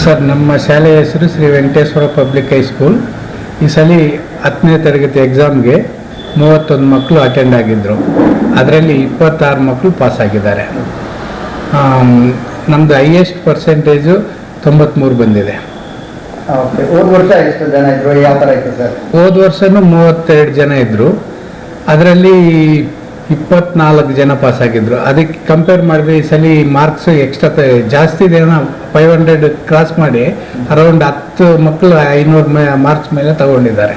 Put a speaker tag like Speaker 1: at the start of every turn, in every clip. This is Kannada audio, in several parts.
Speaker 1: ಸರ್, ನಮ್ಮ ಶಾಲೆಯ ಹೆಸರು ಶ್ರೀ ವೆಂಕಟೇಶ್ವರ ಪಬ್ಲಿಕ್ ಹೈಸ್ಕೂಲ್. ಈ ಸಲ 10ನೇ ತರಗತಿ ಎಕ್ಸಾಮ್ಗೆ 31 ಮಕ್ಕಳು ಅಟೆಂಡ್ ಆಗಿದ್ದರು. ಅದರಲ್ಲಿ 26 ಮಕ್ಕಳು ಪಾಸ್ ಆಗಿದ್ದಾರೆ. ನಮ್ಮದು ಹೈಯೆಸ್ಟ್ ಪರ್ಸೆಂಟೇಜು 93 ಬಂದಿದೆ.
Speaker 2: ಹೋದ ವರ್ಷ ಎಷ್ಟು ಜನ ಇದ್ರು, ಯಾವ ಥರ ಇತ್ತು ಸರ್?
Speaker 1: ಹೋದ ವರ್ಷನೂ 32 ಜನ ಇದ್ದರು. ಅದರಲ್ಲಿ 24 ಜನ ಪಾಸ್ ಆಗಿದ್ರು. ಅದಕ್ಕೆ ಕಂಪೇರ್ ಮಾಡಿದ್ರೆ ಈ ಸಲ ಮಾರ್ಕ್ಸ್ ಎಕ್ಸ್ಟ್ರಾ ಜಾಸ್ತಿ ಜನ 500 ಕ್ರಾಸ್ ಮಾಡಿ ಅರೌಂಡ್ 10 ಮಕ್ಕಳು 500 ಮಾರ್ಕ್ಸ್ ಮೇಲೆ ತಗೊಂಡಿದ್ದಾರೆ.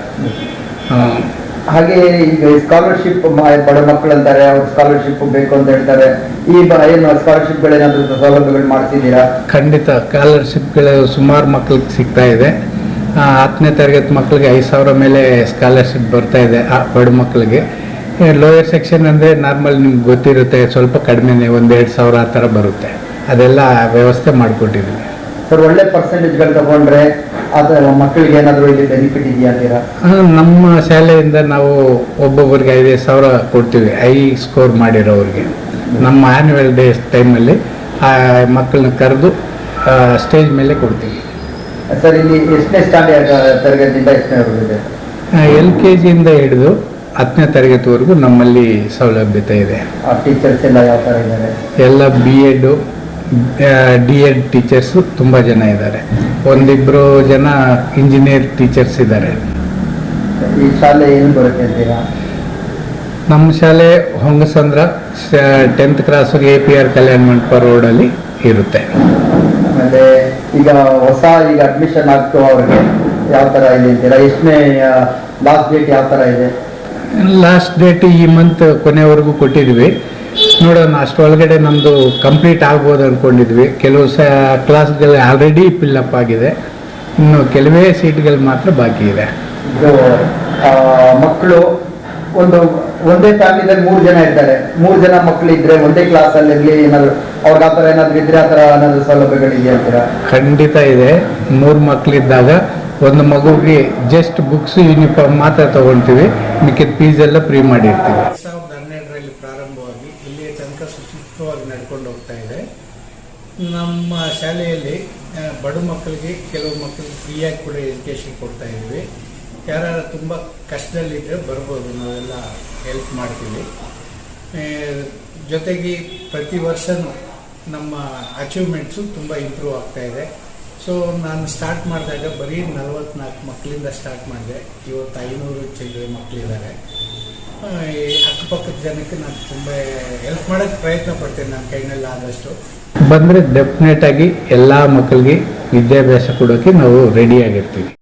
Speaker 2: ಹಾಗೆ ಈಗ ಸ್ಕಾಲರ್ಶಿಪ್ ಬಡ ಮಕ್ಕಳು ಅಂತಾರೆ, ಅವ್ರು ಸ್ಕಾಲರ್ಶಿಪ್ ಬೇಕು ಅಂತ ಹೇಳ್ತಾರೆ. ಈ ಏನು ಸ್ಕಾಲರ್ಶಿಪ್ಗಳೇನಾದ್ರೂ ಸೌಲಭ್ಯಗಳು ಮಾಡ್ತಿದ್ದೀರಾ?
Speaker 1: ಖಂಡಿತ ಸ್ಕಾಲರ್ಶಿಪ್ಗಳು ಸುಮಾರು ಮಕ್ಕಳಿಗೆ ಸಿಗ್ತಾ ಇದೆ. 10ನೇ ತರಗತಿ ಮಕ್ಕಳಿಗೆ 5,000 ಮೇಲೆ ಸ್ಕಾಲರ್ಶಿಪ್ ಬರ್ತಾ ಇದೆ ಬಡ ಮಕ್ಕಳಿಗೆ. ಲೋಯರ್ ಸೆಕ್ಷನ್ ಅಂದರೆ ನಾರ್ಮಲ್ ನಿಮ್ಗೆ ಗೊತ್ತಿರುತ್ತೆ, ಸ್ವಲ್ಪ ಕಡಿಮೆನೇ, 1,000-2,000 ಆ ಥರ ಬರುತ್ತೆ. ಅದೆಲ್ಲ ವ್ಯವಸ್ಥೆ ಮಾಡಿಕೊಟ್ಟಿದ್ದೀವಿ.
Speaker 2: ಸರ್, ಒಳ್ಳೆ ಪರ್ಸೆಂಟೇಜ್ಗಳು ತಗೊಂಡ್ರೆ ಅದು ಮಕ್ಕಳಿಗೆ ಏನಾದರೂ ಇಲ್ಲಿ ಬೆನಿಫಿಟ್ ಇದೆಯಾ ಅಂತೀರಾ?
Speaker 1: ನಮ್ಮ ಶಾಲೆಯಿಂದ ನಾವು ಒಬ್ಬೊಬ್ಬರಿಗೆ 5,000 ಕೊಡ್ತೀವಿ. ಸ್ಕೋರ್ ಮಾಡಿರೋರಿಗೆ ನಮ್ಮ ಆ್ಯನ್ಯುವಲ್ ಡೇ ಟೈಮಲ್ಲಿ ಆ ಮಕ್ಕಳನ್ನ ಕರೆದು ಸ್ಟೇಜ್ ಮೇಲೆ ಕೊಡ್ತೀವಿ.
Speaker 2: ಸರ್, ಇಲ್ಲಿ ಎಷ್ಟನೇ ಸ್ಟ್ಯಾಂಡರ್ಡ್ ತರಗತಿಯಿಂದ ಎಷ್ಟನೇ ಇದೆ?
Speaker 1: LKG ಇಂದ ಹಿಡಿದು 10ನೇ ತರಗತಿವರೆಗೂ ನಮ್ಮಲ್ಲಿ ಸೌಲಭ್ಯತೆ ಇದೆ.
Speaker 2: ಟೀಚರ್ಸ್ ಎಲ್ಲ ಯಾವ ಥರ ಇದ್ದಾರೆ?
Speaker 1: ಎಲ್ಲ B.Ed D.Ed ಟೀಚರ್ಸು ತುಂಬ ಜನ ಇದ್ದಾರೆ. 1-2 ಜನ ಇಂಜಿನಿಯರ್ ಟೀಚರ್ಸ್ ಇದ್ದಾರೆ.
Speaker 2: ಈ ಶಾಲೆ ಏನು ಬರುತ್ತೆ ಅಂತೀರಾ?
Speaker 1: ನಮ್ಮ ಶಾಲೆ ಹೊಂಗಸಂದ್ರ 10th ಕ್ರಾಸ್ಗೆ APR ಕಲ್ಯಾಣ ಮಂಟಪ ರೋಡಲ್ಲಿ ಇರುತ್ತೆ.
Speaker 2: ಆಮೇಲೆ ಈಗ ಅಡ್ಮಿಷನ್ ಆಗ್ತು ಅವ್ರಿಗೆ ಯಾವ ಥರ ಇದೆ ಅಂತೀರಾ? ಎಷ್ಟನೇ ಲಾಸ್ಟ್ ಡೇಟ್ ಯಾವ ಥರ ಇದೆ?
Speaker 1: ಲಾಸ್ಟ್ ಡೇಟ್ ಈ ಮಂತ್ ಕೊನೆವರೆಗೂ ಕೊಟ್ಟಿದ್ವಿ. ನೋಡೋಣ, ಅಷ್ಟರೊಳಗಡೆ ನಮ್ಮದು ಕಂಪ್ಲೀಟ್ ಆಗ್ಬೋದು ಅಂದ್ಕೊಂಡಿದ್ವಿ. ಕೆಲವು ಕ್ಲಾಸ್ಗಳು ಆಲ್ರೆಡಿ ಫಿಲ್ಲಪ್ ಆಗಿದೆ, ಇನ್ನು ಕೆಲವೇ ಸೀಟ್ಗಳು ಮಾತ್ರ ಬಾಕಿ ಇದೆ.
Speaker 2: ಇದು ಮಕ್ಕಳು ಒಂದೇ ಫ್ಯಾಮಿಲಿಯಲ್ಲಿ 3 ಜನ ಇರ್ತಾರೆ. 3 ಜನ ಮಕ್ಕಳು ಇದ್ರೆ ಒಂದೇ ಕ್ಲಾಸಲ್ಲಿ ಏನಾದ್ರು ಅವ್ರಿಗೆ ಆ ಥರ ಏನಾದ್ರು ಇದ್ರೆ ಆ ಥರ ಏನಾದ್ರು ಸೌಲಭ್ಯಗಳಿದೆಯಾ ಅಂತೀರಾ?
Speaker 1: ಖಂಡಿತ ಇದೆ. 3 ಮಕ್ಕಳಿದ್ದಾಗ ಒಂದು ಮಗುವಿಗೆ ಜಸ್ಟ್ ಬುಕ್ಸ್ ಯೂನಿಫಾರ್ಮ್ ಮಾತ್ರ ತಗೊಳ್ತೀವಿ, ಮಿಕ್ಕಿದ ಫೀಸ್ ಎಲ್ಲ ಫ್ರೀ ಮಾಡಿರ್ತೀವಿ. 2012ರಲ್ಲಿ ಪ್ರಾರಂಭವಾಗಿ ಇಲ್ಲಿಯ ತನಕ ಸುಸೂತ್ರವಾಗಿ ನಡ್ಕೊಂಡು ಹೋಗ್ತಾ ಇದೆ. ನಮ್ಮ ಶಾಲೆಯಲ್ಲಿ ಬಡ ಮಕ್ಕಳಿಗೆ, ಕೆಲವು ಮಕ್ಕಳಿಗೆ ಫ್ರೀಯಾಗಿ ಕೂಡ ಎಜುಕೇಷನ್ ಕೊಡ್ತಾ ಇದ್ದೀವಿ. ಯಾರು ತುಂಬ ಕಷ್ಟದಲ್ಲಿದ್ದರೆ ಬರ್ಬೋದು, ನಾವೆಲ್ಲ ಹೆಲ್ಪ್ ಮಾಡ್ತೀವಿ. ಜೊತೆಗೆ ಪ್ರತಿ ವರ್ಷವೂ ನಮ್ಮ ಅಚೀವ್ಮೆಂಟ್ಸು ತುಂಬ ಇಂಪ್ರೂವ್ ಆಗ್ತಾ ಇದೆ. ಸೊ ನಾನು ಸ್ಟಾರ್ಟ್ ಮಾಡಿದಾಗ ಬರೀ 44 ಮಕ್ಕಳಿಂದ ಸ್ಟಾರ್ಟ್ ಮಾಡಿದೆ. ಇವತ್ತು 500 ಚಿಲ್ಲರೆ ಮಕ್ಕಳಿದ್ದಾರೆ. ಅಕ್ಕಪಕ್ಕದ ಜನಕ್ಕೆ ನಾನು ತುಂಬ ಹೆಲ್ಪ್ ಮಾಡೋಕ್ಕೆ ಪ್ರಯತ್ನ ಪಡ್ತೇನೆ, ನನ್ನ ಕೈನಲ್ಲಿ ಆದಷ್ಟು. ಬಂದರೆ ಡೆಫಿನೆಟಾಗಿ ಎಲ್ಲ ಮಕ್ಕಳಿಗೆ ವಿದ್ಯಾಭ್ಯಾಸ ಕೊಡೋಕ್ಕೆ ನಾವು ರೆಡಿಯಾಗಿರ್ತೀವಿ.